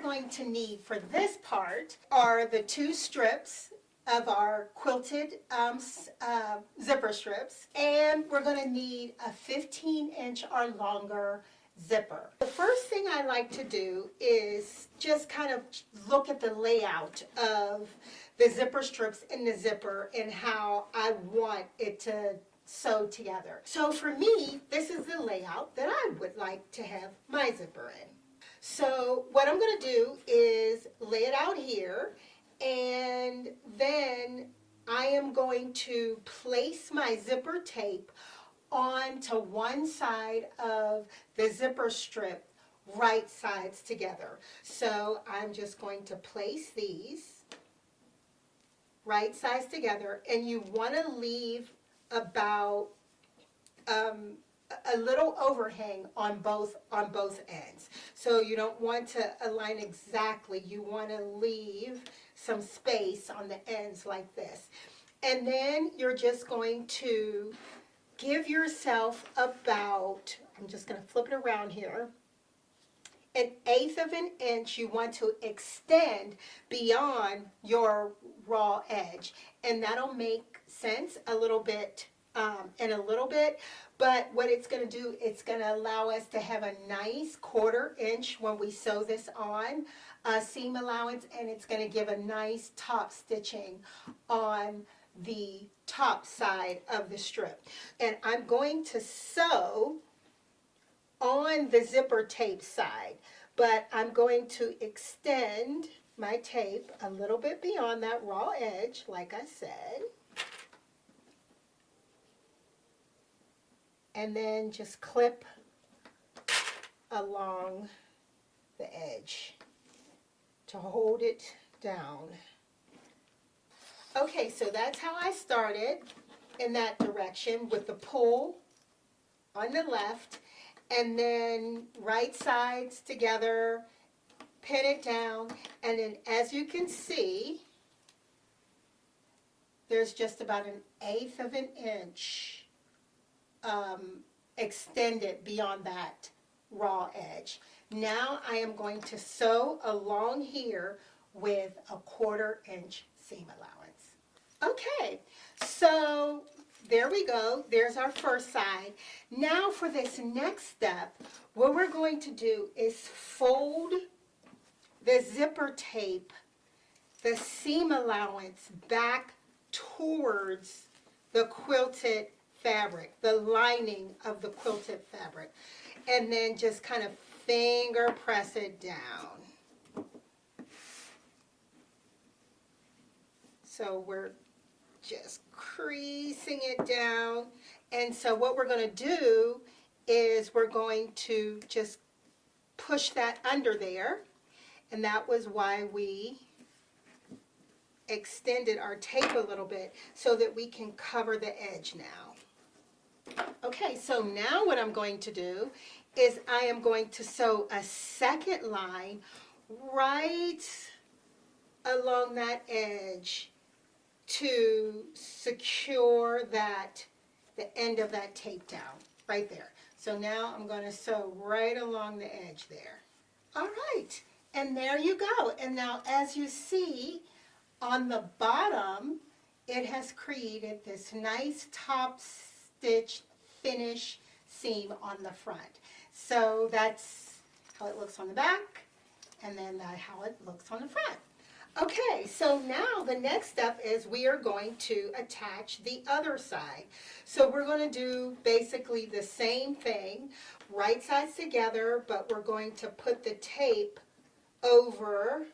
going to need for this part are the 2 strips of our quilted zipper strips, and we're going to need a 15-inch or longer zipper. The first thing I like to do is just kind of look at the layout of the zipper strips in the zipper and how I want it to sew together. So for me, this is the layout that I would like to have my zipper in. So what I'm going to do is lay it out here, and then I am going to place my zipper tape onto one side of the zipper strip, right sides together. So I'm just going to place these right sides together, and you want to leave about a little overhang on both ends. So you don't want to align exactly. You want to leave some space on the ends like this. And then you're just going to give yourself about, I'm just going to flip it around here, 1/8 of an inch you want to extend beyond your raw edge. And that'll make sense a little bit in a little bit, but what it's going to do, it's going to allow us to have a nice 1/4 inch when we sew this on seam allowance, and it's going to give a nice top stitching on the top side of the strip. And I'm going to sew on the zipper tape side, but I'm going to extend my tape a little bit beyond that raw edge, like I said. And then just clip along the edge to hold it down. Okay, so that's how I started, in that direction with the pull on the left, and then right sides together, pin it down, and then as you can see, there's just about 1/8 of an inch extended beyond that raw edge. Now I am going to sew along here with a 1/4 inch seam allowance. Okay, so there we go. There's our first side. Now for this next step, what we're going to do is fold the zipper tape, the seam allowance, back towards the quilted fabric, the lining of the quilted fabric, and then just kind of finger press it down. So we're just creasing it down, and so what we're going to do is we're going to just push that under there, and that was why we extended our tape a little bit so that we can cover the edge now. Okay, so now what I'm going to do is I am going to sew a second line right along that edge to secure that, the end of that tape down, right there. So now I'm going to sew right along the edge there. All right, and there you go. And now as you see on the bottom, it has created this nice top stitch finish seam on the front. So that's how it looks on the back, and then how it looks on the front. Okay, so now the next step is we are going to attach the other side. So we're going to do basically the same thing, right sides together, but we're going to put the tape over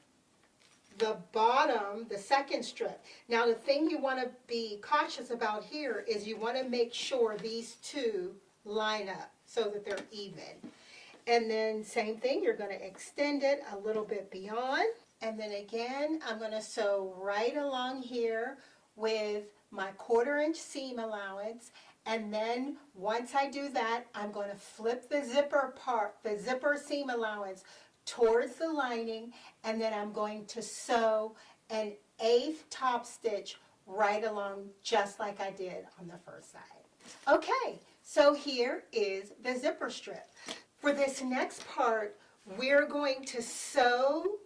the bottom, the second strip. Now the thing you want to be cautious about here is you want to make sure these two line up so that they're even. And then same thing, you're going to extend it a little bit beyond. And then again, I'm going to sew right along here with my 1/4 inch seam allowance. And then once I do that, I'm going to flip the zipper part, the zipper seam allowance towards the lining, and then I'm going to sew an 1/8 top stitch right along just like I did on the first side. Okay, so here is the zipper strip. For this next part, we're going to sew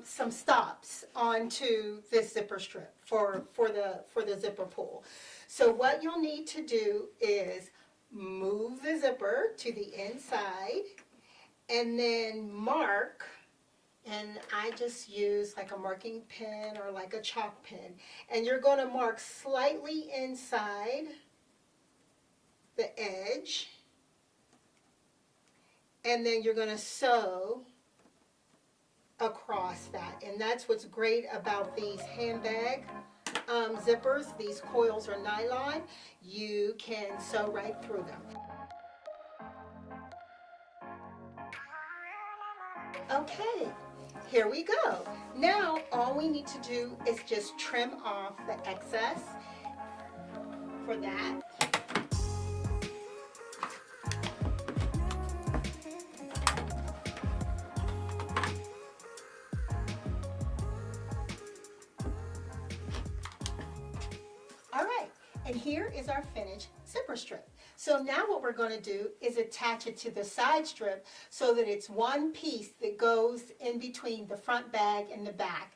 some stops onto this zipper strip for the zipper pull. So what you'll need to do is move the zipper to the inside and then mark, and I just use like a marking pen or like a chalk pen, and you're going to mark slightly inside the edge, and then you're going to sew across that. And that's what's great about these handbag zippers. These coils are nylon. You can sew right through them. Okay, here we go. Now all we need to do is just trim off the excess for that. All right, and here is our finished zipper strip. So now what we're going to do is attach it to the side strip so that it's one piece that goes in between the front bag and the back.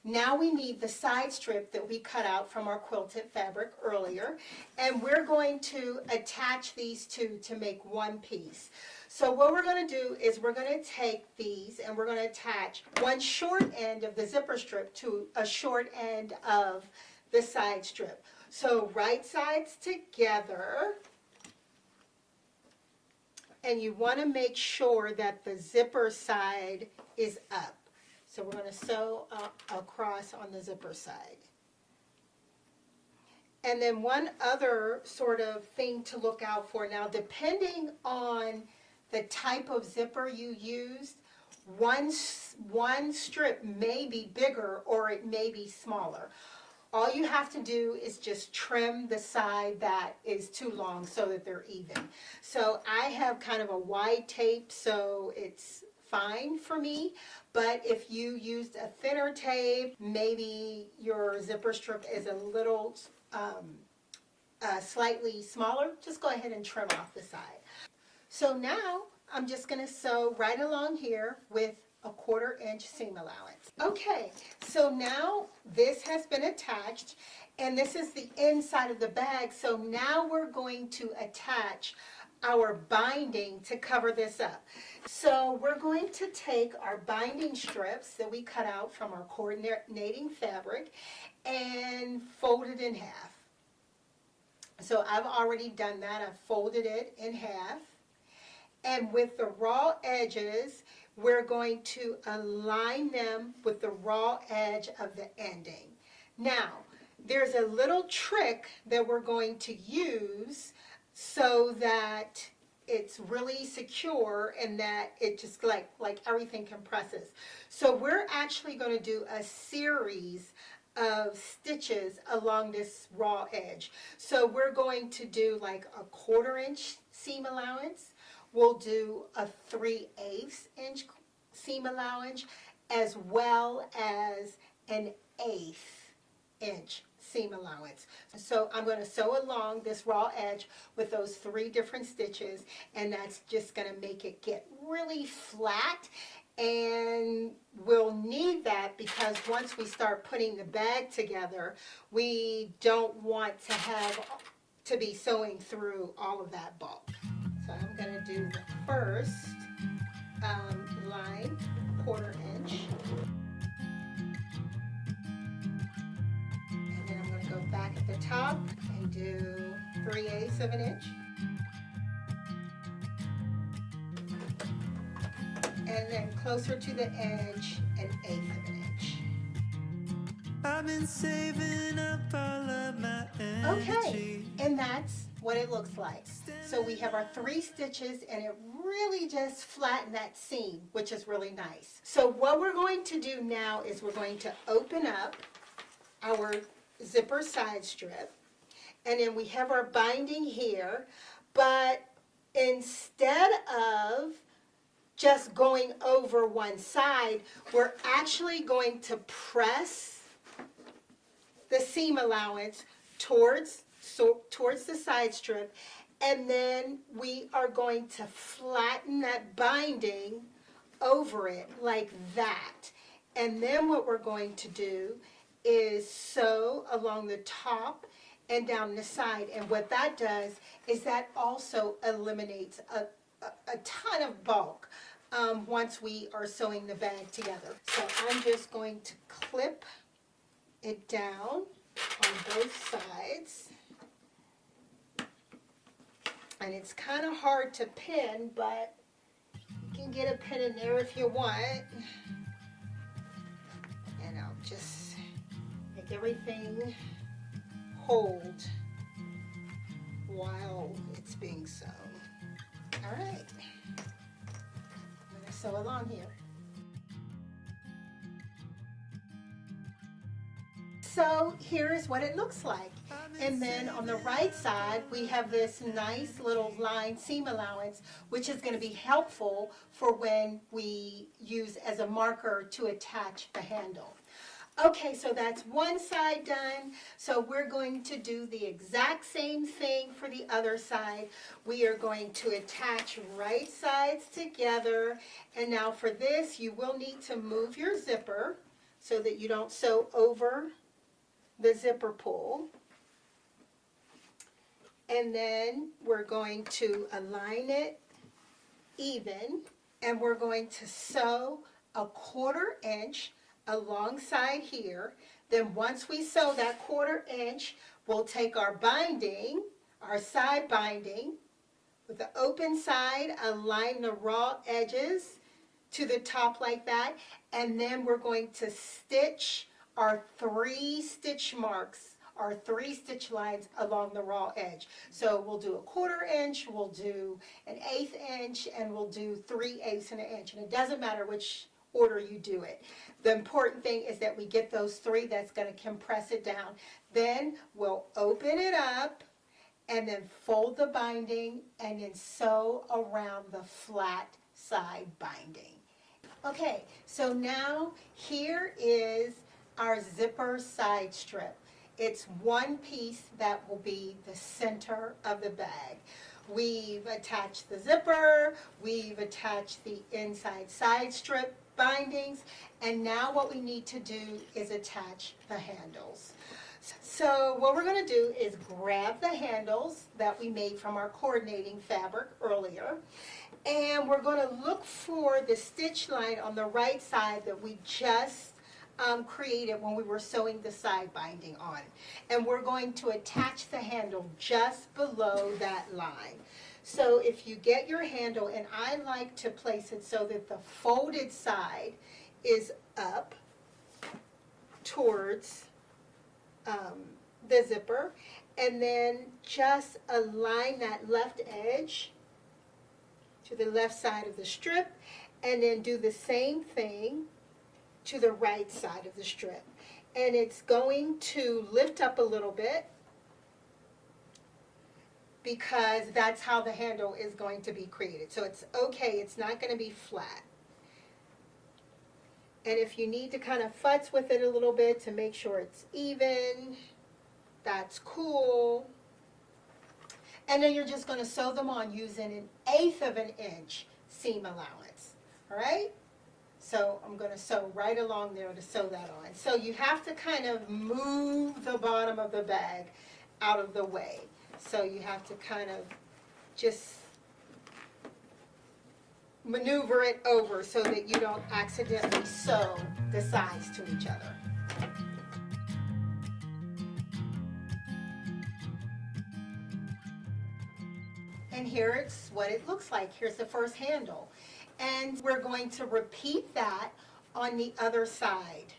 Now we need the side strip that we cut out from our quilted fabric earlier, and we're going to attach these two to make one piece. So what we're going to do is we're going to take these and we're going to attach one short end of the zipper strip to a short end of the side strip. So right sides together, and you want to make sure that the zipper side is up. So we're going to sew across on the zipper side. And then one other sort of thing to look out for now, depending on the type of zipper you used, one strip may be bigger or it may be smaller. All you have to do is just trim the side that is too long so that they're even. So I have kind of a wide tape, so it's fine for me. But if you used a thinner tape, maybe your zipper strip is a little slightly smaller, just go ahead and trim off the side. So now I'm just going to sew right along here with a 1/4 inch seam allowance. Okay, so now this has been attached, and this is the inside of the bag. So now we're going to attach our binding to cover this up. So we're going to take our binding strips that we cut out from our coordinating fabric and fold it in half. So I've already done that. I've folded it in half. And with the raw edges, we're going to align them with the raw edge of the ending. Now, there's a little trick that we're going to use so that it's really secure and that it just like everything compresses. So we're actually going to do a series of stitches along this raw edge. So we're going to do like a 1/4 inch seam allowance. We'll do a 3/8 inch seam allowance, as well as an 1/8 inch seam allowance. So I'm going to sew along this raw edge with those 3 different stitches, and that's just going to make it get really flat. And we'll need that because once we start putting the bag together, we don't want to be sewing through all of that bulk. So I'm going to do the first line, 1/4 inch. And then I'm going to go back at the top and do 3/8 of an inch. And then closer to the edge, an 1/8 of an inch. I've been saving up all of my energy. Okay, and that's what it looks like. So we have our 3 stitches, and it really just flattened that seam, which is really nice. So what we're going to do now is we're going to open up our zipper side strip, and then we have our binding here, but instead of just going over one side, we're actually going to press the seam allowance towards the side strip, and then we are going to flatten that binding over it like that. And then what we're going to do is sew along the top and down the side. And what that does is that also eliminates a ton of bulk once we are sewing the bag together. So I'm just going to clip it down on both sides. And it's kind of hard to pin, but you can get a pin in there if you want. And I'll just make everything hold while it's being sewn. All right, I'm going to sew along here. So here's what it looks like. And then on the right side, we have this nice little line seam allowance, which is going to be helpful for when we use as a marker to attach the handle. Okay, so that's one side done. So we're going to do the exact same thing for the other side. We are going to attach right sides together. And now for this, you will need to move your zipper so that you don't sew over the zipper pull. And then we're going to align it even, and we're going to sew a 1/4 inch alongside here. Then once we sew that 1/4 inch, we'll take our binding, our side binding, with the open side, align the raw edges to the top like that, and then we're going to stitch our 3 stitch marks, our 3 stitch lines along the raw edge. So we'll do a 1/4 inch, we'll do an 1/8 inch, and we'll do 3/8 and an inch. And it doesn't matter which order you do it. The important thing is that we get those 3. That's going to compress it down. Then we'll open it up and then fold the binding and then sew around the flat side binding. Okay, so now here is our zipper side strip. It's one piece that will be the center of the bag. We've attached the zipper, we've attached the inside side strip bindings, and now what we need to do is attach the handles. So what we're going to do is grab the handles that we made from our coordinating fabric earlier, and we're going to look for the stitch line on the right side that we just created when we were sewing the side binding on. And we're going to attach the handle just below that line. So if you get your handle, and I like to place it so that the folded side is up towards the zipper, and then just align that left edge to the left side of the strip, and then do the same thing to the right side of the strip. And it's going to lift up a little bit because that's how the handle is going to be created. So it's okay, it's not going to be flat. And if you need to kind of futz with it a little bit to make sure it's even, that's cool. And then you're just going to sew them on using 1/8 of an inch seam allowance. All right? So I'm going to sew right along there to sew that on. So you have to kind of move the bottom of the bag out of the way. So you have to kind of just maneuver it over so that you don't accidentally sew the sides to each other. And here's what it looks like. Here's the first handle. And we're going to repeat that on the other side.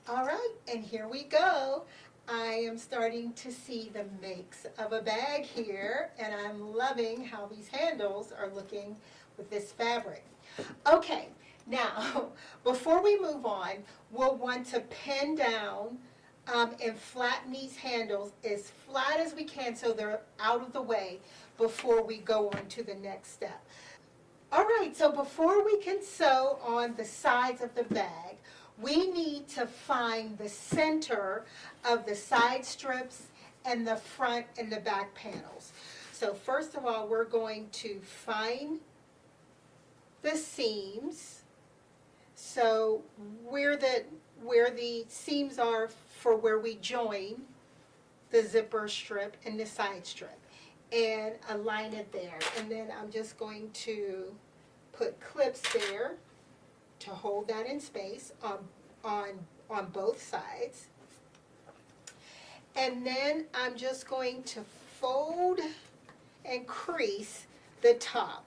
All right, and here we go. I am starting to see the makes of a bag here, and I'm loving how these handles are looking with this fabric. Okay, now, before we move on, we'll want to pin down and flatten these handles as flat as we can so they're out of the way before we go on to the next step. All right, so before we can sew on the sides of the bag, we need to find the center of the side strips and the front and the back panels. So first of all, we're going to find the seams. So where the seams are for where we join the zipper strip and the side strip, and align it there. And then I'm just going to put clips there to hold that in space on both sides. And then I'm just going to fold and crease the top.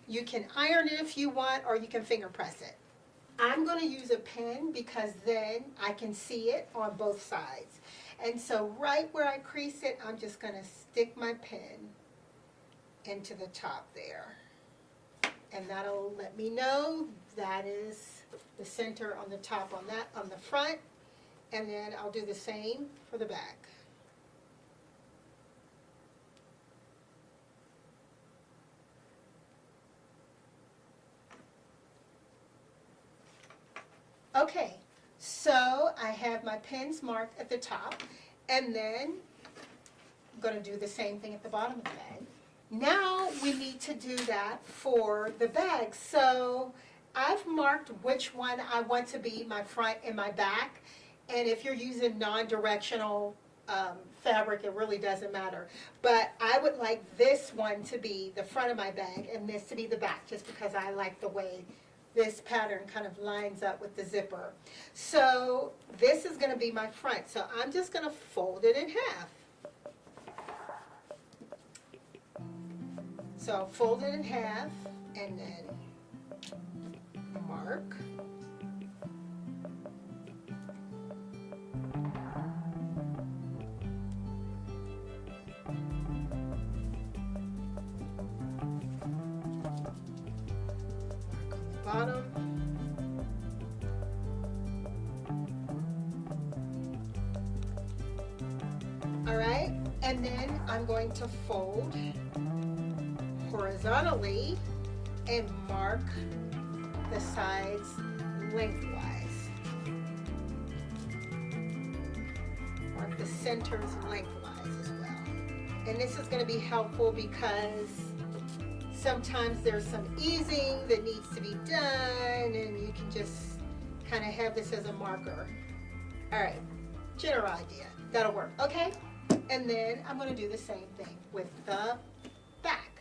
You can iron it if you want, or you can finger press it. I'm going to use a pin because then I can see it on both sides. And so right where I crease it, I'm just going to stick my pin into the top there. And that'll let me know that is the center on the top on the front. And then I'll do the same for the back. Okay, so I have my pins marked at the top, and then I'm going to do the same thing at the bottom of the bag. Now we need to do that for the bag. So I've marked which one I want to be my front and my back. And if you're using non-directional fabric, it really doesn't matter. But I would like this one to be the front of my bag and this to be the back, just because I like the way this pattern kind of lines up with the zipper. So this is going to be my front. So I'm just going to fold it in half. So fold it in half and then mark. Bottom. All right, and then I'm going to fold horizontally and mark the sides lengthwise. Mark the centers lengthwise as well. And this is going to be helpful because sometimes there's some easing that needs to be done, and you can just kind of have this as a marker. All right, general idea. That'll work, okay? And then I'm going to do the same thing with the back.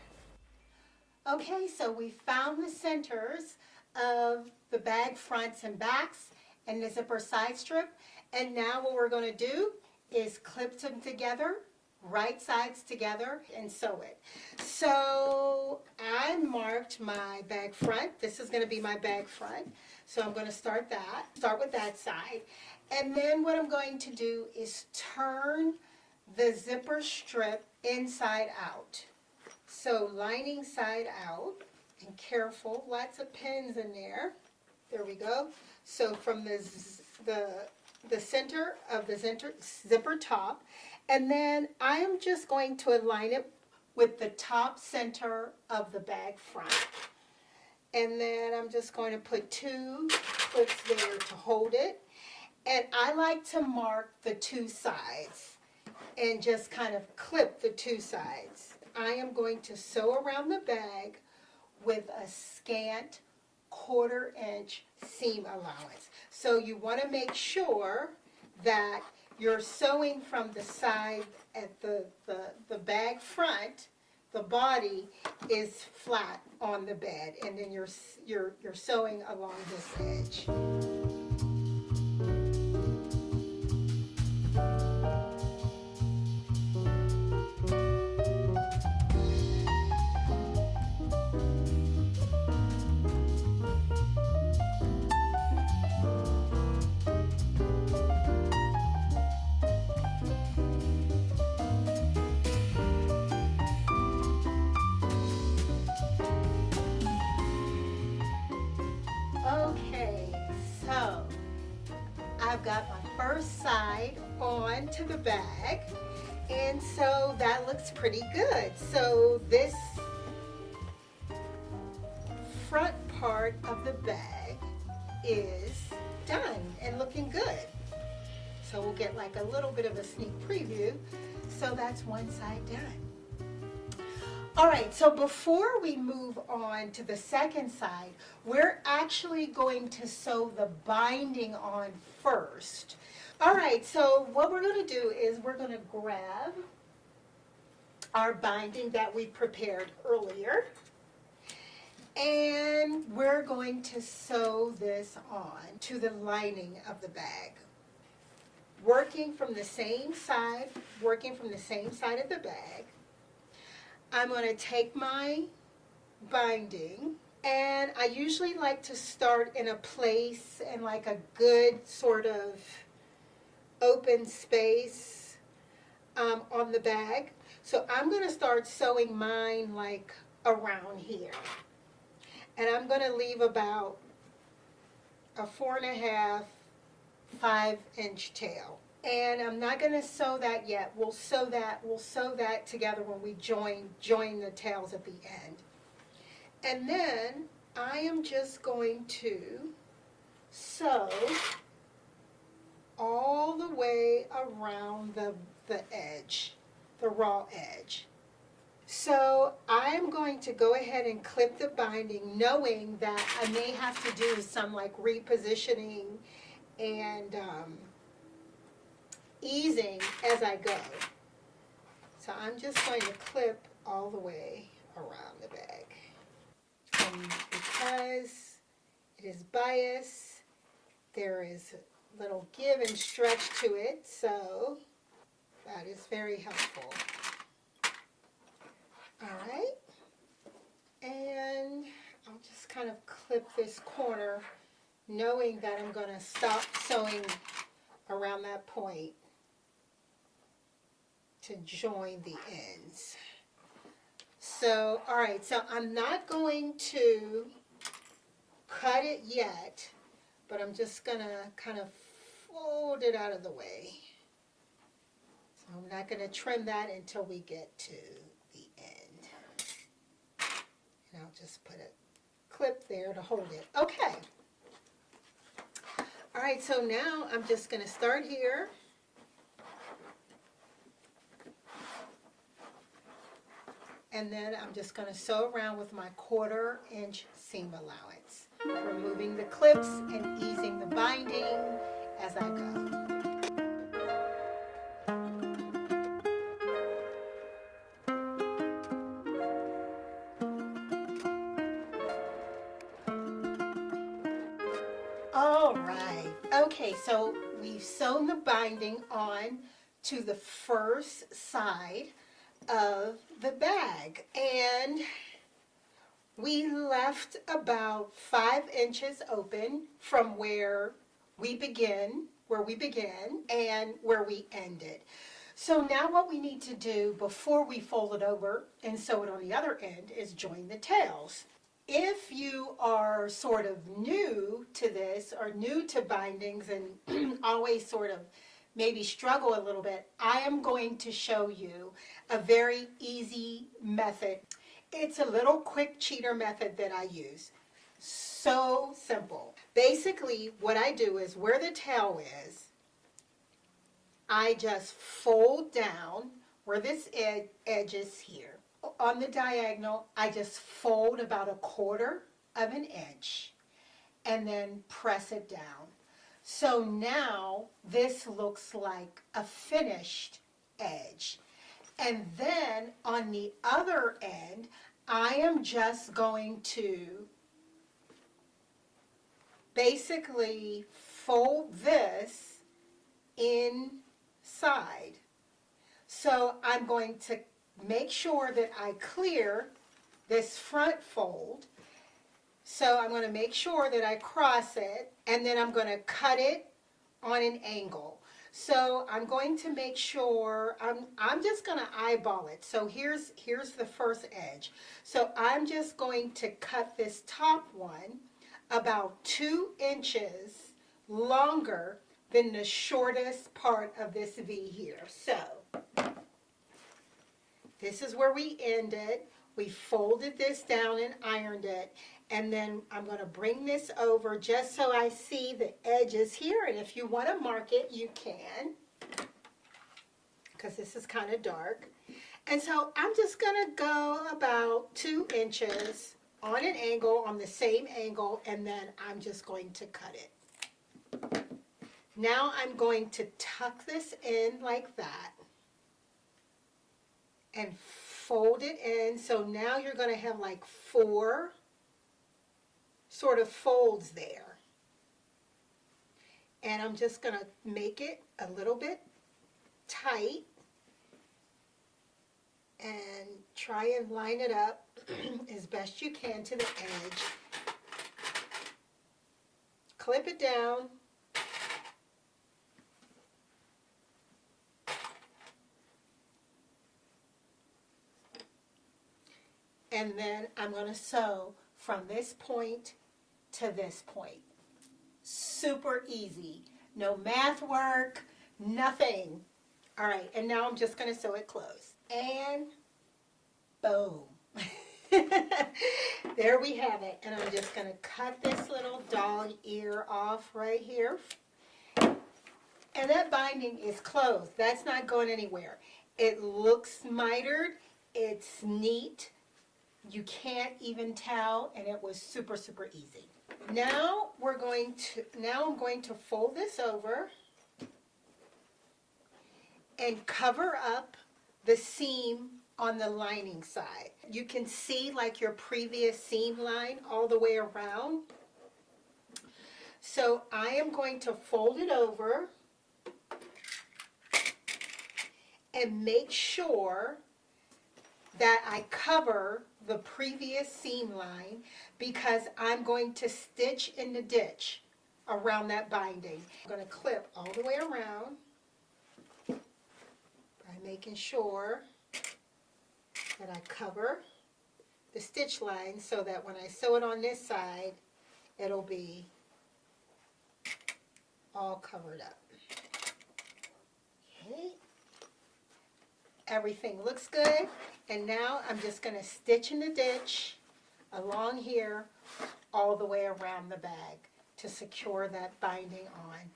Okay, so we found the centers of the bag fronts and backs and the zipper side strip. And now what we're going to do is clip them together, right sides together, and sew it. So I marked my bag front. This is going to be my bag front. So I'm going to start with that side. And then what I'm going to do is turn the zipper strip inside out. So lining side out, and careful, lots of pins in there. There we go. So from the center of the zipper top, and then I am just going to align it with the top center of the bag front. And then I'm just going to put 2 clips there to hold it. And I like to mark the 2 sides and just kind of clip the 2 sides. I am going to sew around the bag with a scant 1/4 inch seam allowance. So you want to make sure that you're sewing from the side at the bag front, the body is flat on the bed, and then you're sewing along this edge. Okay, so I've got my first side on to the bag, and so that looks pretty good. So this front part of the bag is done and looking good. So we'll get like a little bit of a sneak preview. So that's one side done. All right, so before we move on to the second side, we're actually going to sew the binding on first. All right, so what we're going to do is we're going to grab our binding that we prepared earlier, and we're going to sew this on to the lining of the bag. Working from the same side of the bag, I'm going to take my binding, and I usually like to start in a place in like a good sort of open space on the bag. So I'm going to start sewing mine like around here. And I'm going to leave about a 4.5, 5-inch tail. And I'm not going to sew that yet. We'll sew that together when we join the tails at the end. And then I am just going to sew all the way around the edge, the raw edge. So I'm going to go ahead and clip the binding, knowing that I may have to do some like repositioning and easing as I go. So I'm just going to clip all the way around the bag. And because it is bias, there is a little give and stretch to it, so that is very helpful. All right, and I'll just kind of clip this corner, knowing that I'm going to stop sewing around that point to join the ends. So, all right, so I'm not going to cut it yet, but I'm just going to kind of fold it out of the way. So I'm not going to trim that until we get to the end. And I'll just put a clip there to hold it. Okay. All right, so now I'm just going to start here. And then I'm just going to sew around with my 1/4 inch seam allowance, removing the clips and easing the binding as I go. All right, okay, so we've sewn the binding on to the first side of the bag, and we left about 5 inches open from where we began and where we ended. So now what we need to do before we fold it over and sew it on the other end is join the tails. If you are sort of new to this or new to bindings and always sort of maybe struggle a little bit, I am going to show you a very easy method. It's a little quick cheater method that I use. So simple. Basically, what I do is where the tail is, I just fold down where this edge is here. On the diagonal, I just fold about 1/4 of an inch and then press it down. So now this looks like a finished edge. And then on the other end, I am just going to basically fold this inside. So I'm going to make sure that I clear this front fold. So I'm going to make sure that I cross it, and then I'm going to cut it on an angle. So I'm going to make sure, I'm just going to eyeball it. So here's the first edge. So I'm just going to cut this top one about 2 inches longer than the shortest part of this V here. So this is where we ended. We folded this down and ironed it. And then I'm going to bring this over just so I see the edges here. And if you want to mark it, you can, because this is kind of dark. And so I'm just gonna go about 2 inches on an angle, on the same angle, and then I'm just going to cut it. Now I'm going to tuck this in like that and fold it in. So now you're gonna have like 4 sort of folds there. And I'm just gonna make it a little bit tight and try and line it up as best you can to the edge. Clip it down. And then I'm going to sew from this point to this point. Super easy. No math work, nothing. All right, and now I'm just going to sew it closed. And boom. There we have it. And I'm just going to cut this little dog ear off right here. And that binding is closed. That's not going anywhere. It looks mitered. It's neat. You can't even tell, and it was super, super easy. Now I'm going to fold this over and cover up the seam on the lining side. You can see like your previous seam line all the way around. So I am going to fold it over and make sure that I cover the previous seam line, because I'm going to stitch in the ditch around that binding. I'm going to clip all the way around by making sure that I cover the stitch line so that when I sew it on this side, it'll be all covered up. Okay. Everything looks good, and now I'm just going to stitch in the ditch along here all the way around the bag to secure that binding on.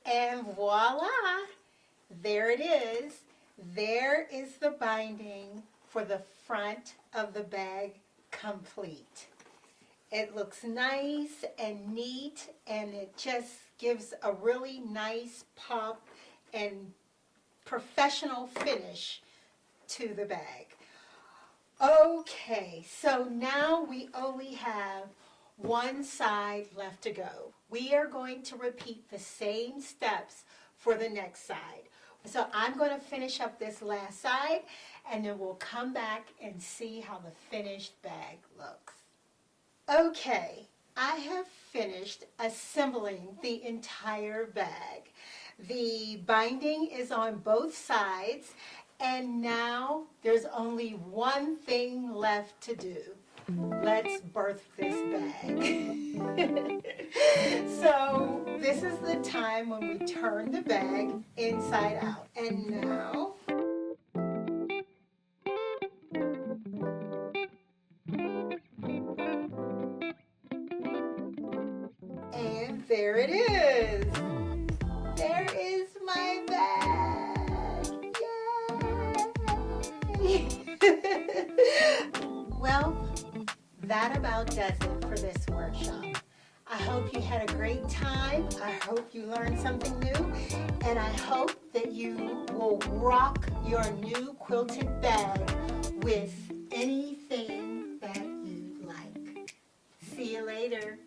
And voila! There it is. There is the binding for the front of the bag complete. It looks nice and neat, and it just gives a really nice pop and professional finish to the bag. Okay, so now we only have one side left to go. We are going to repeat the same steps for the next side. So I'm going to finish up this last side, and then we'll come back and see how the finished bag looks. Okay, I have finished assembling the entire bag. The binding is on both sides, and now there's only one thing left to do. Let's birth this bag. So this is the time when we turn the bag inside out. And now, and there it is. There is my bag. Yay! Well, that about does it for this workshop. I hope you had a great time. I hope you learned something new. And I hope that you will rock your new quilted bag with anything that you like. See you later.